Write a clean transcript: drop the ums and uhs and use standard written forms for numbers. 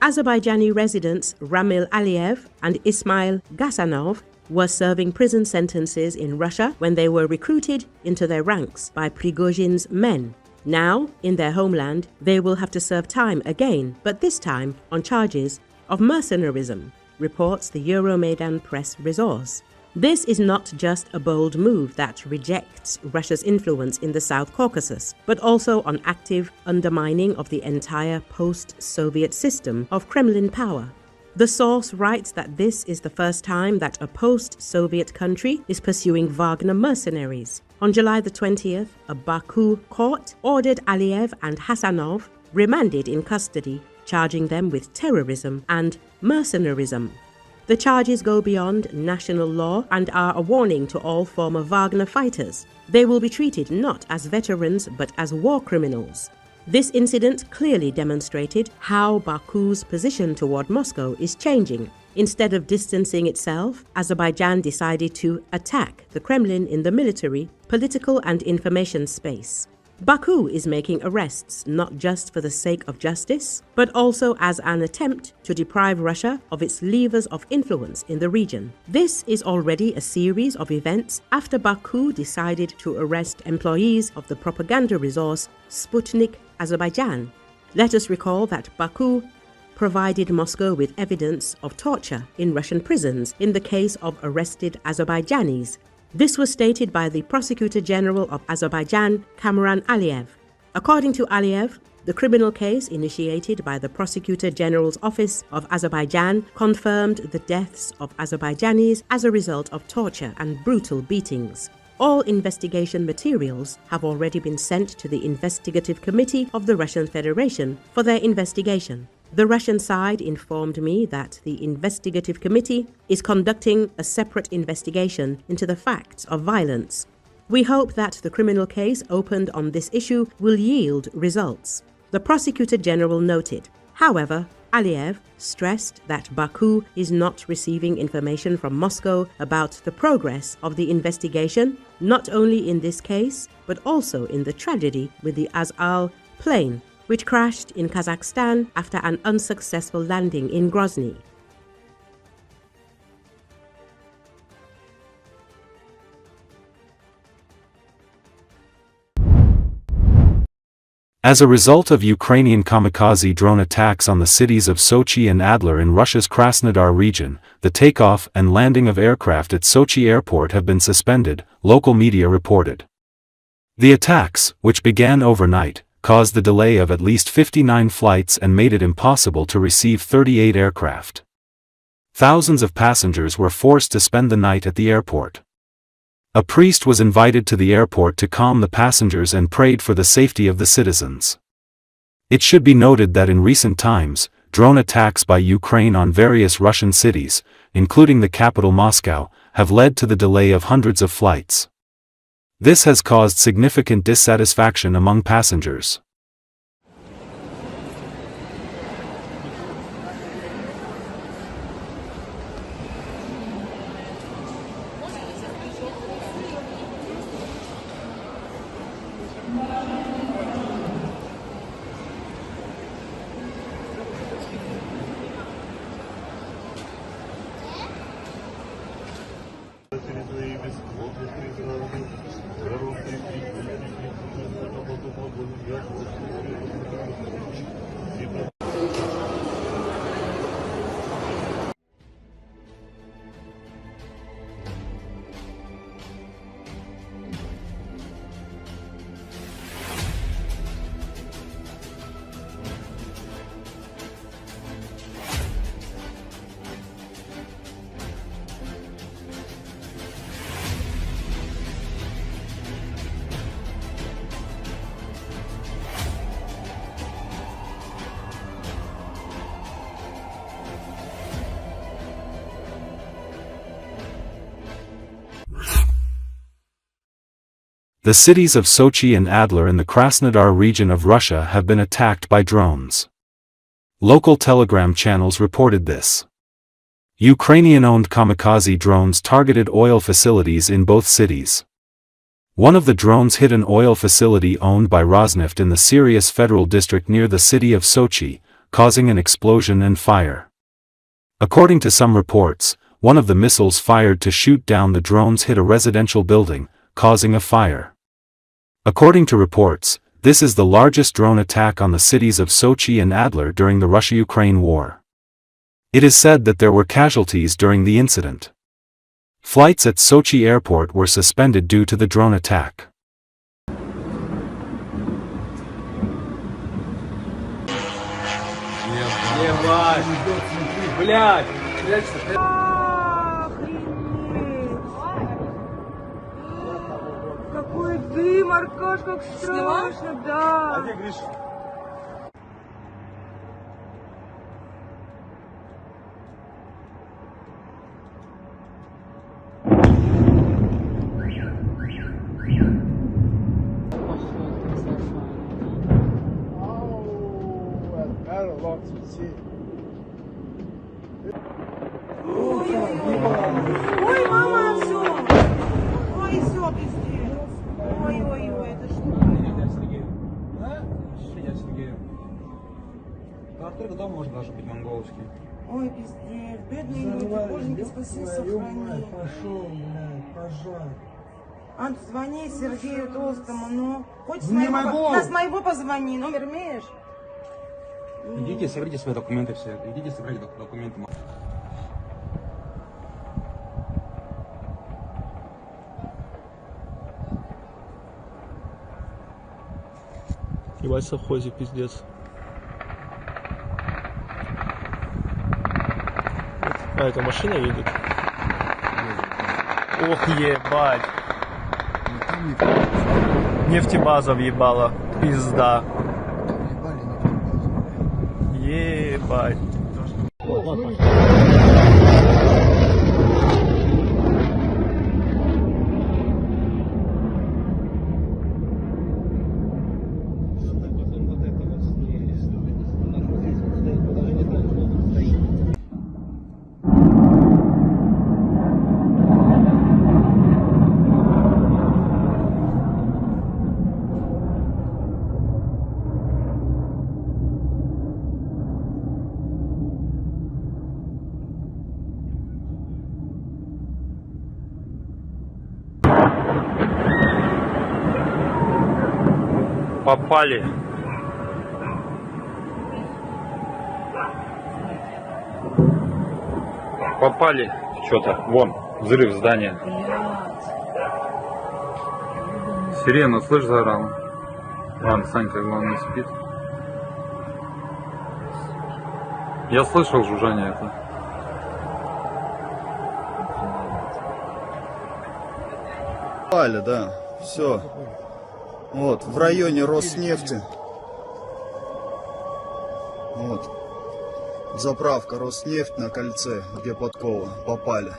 Azerbaijani residents Ramil Aliyev and Ismail Gasanov were serving prison sentences in Russia when they were recruited into their ranks by Prigozhin's men. Now, in their homeland, they will have to serve time again, but this time on charges of mercenarism, reports the EuromaidanPress resource. This is not just a bold move that rejects Russia's influence in the South Caucasus, but also an active undermining of the entire post-Soviet system of Kremlin power. The source writes that this is the first time that a post-Soviet country is pursuing Wagner mercenaries. On July the 20th, a Baku court ordered Aliyev and Hasanov remanded in custody, charging them with terrorism and mercenarism. The charges go beyond national law and are a warning to all former Wagner fighters. They will be treated not as veterans but as war criminals. This incident clearly demonstrated how Baku's position toward Moscow is changing. Instead of distancing itself, Azerbaijan decided to attack the Kremlin in the military, political and information space. Baku is making arrests not just for the sake of justice, but also as an attempt to deprive Russia of its levers of influence in the region. This is already a series of events after Baku decided to arrest employees of the propaganda resource Sputnik Azerbaijan. Let us recall that Baku provided Moscow with evidence of torture in Russian prisons in the case of arrested Azerbaijanis. This was stated by the Prosecutor General of Azerbaijan, Kamran Aliyev. According to Aliyev, the criminal case initiated by the Prosecutor General's Office of Azerbaijan confirmed the deaths of Azerbaijanis as a result of torture and brutal beatings. All investigation materials have already been sent to the Investigative Committee of the Russian Federation for their investigation. The Russian side informed me that the Investigative Committee is conducting a separate investigation into the facts of violence. We hope that the criminal case opened on this issue will yield results, the Prosecutor General noted. However, Aliyev stressed that Baku is not receiving information from Moscow about the progress of the investigation, not only in this case, but also in the tragedy with the Azal plane, which crashed in Kazakhstan after an unsuccessful landing in Grozny. As a result of Ukrainian kamikaze drone attacks on the cities of Sochi and Adler in Russia's Krasnodar region, the takeoff and landing of aircraft at Sochi airport have been suspended, local media reported. The attacks, which began overnight, caused the delay of at least 59 flights and made it impossible to receive 38 aircraft. Thousands of passengers were forced to spend the night at the airport. A priest was invited to the airport to calm the passengers and prayed for the safety of the citizens. It should be noted that in recent times, drone attacks by Ukraine on various Russian cities, including the capital Moscow, have led to the delay of hundreds of flights. This has caused significant dissatisfaction among passengers. The cities of Sochi and Adler in the Krasnodar region of Russia have been attacked by drones. Local Telegram channels reported this. Ukrainian-owned kamikaze drones targeted oil facilities in both cities. One of the drones hit an oil facility owned by Rosneft in the Sirius Federal District near the city of Sochi, causing an explosion and fire. According to some reports, one of the missiles fired to shoot down the drones hit a residential building, causing a fire. According to reports, this is the largest drone attack on the cities of Sochi and Adler during the Russia-Ukraine war. It is said that there were casualties during the incident. Flights at Sochi airport were suspended due to the drone attack. Какой дым, Аркаш, как страшно, да. А где Гриша? Ой, мама, все. Ой, все, пиздец. Ой, это что? Только дома можно даже быть монголовский. Ой, пиздец. Бедные люди, боженька, спаси, сохрани. Пошел, блядь, пожар. Ань, звони Сергею Толстому, ну. Хоть с Не моего, могу. с моего позвони, номер имеешь? Идите, соберите свои документы все. Идите, соберите документы. Ебать, совхозе, пиздец. А, это машина едет? Ох, ебать. Нефтебаза въебала. Пизда. Ебать. Попали. Попали что-то. Вон, взрыв здания. Сирена, слышь, заорала. Ладно, Санька, главное, спит. Я слышал жужжание это. Попали, да. Все. Вот, в районе Роснефти. Вот. Заправка Роснефть на кольце, где Подкова. Попали.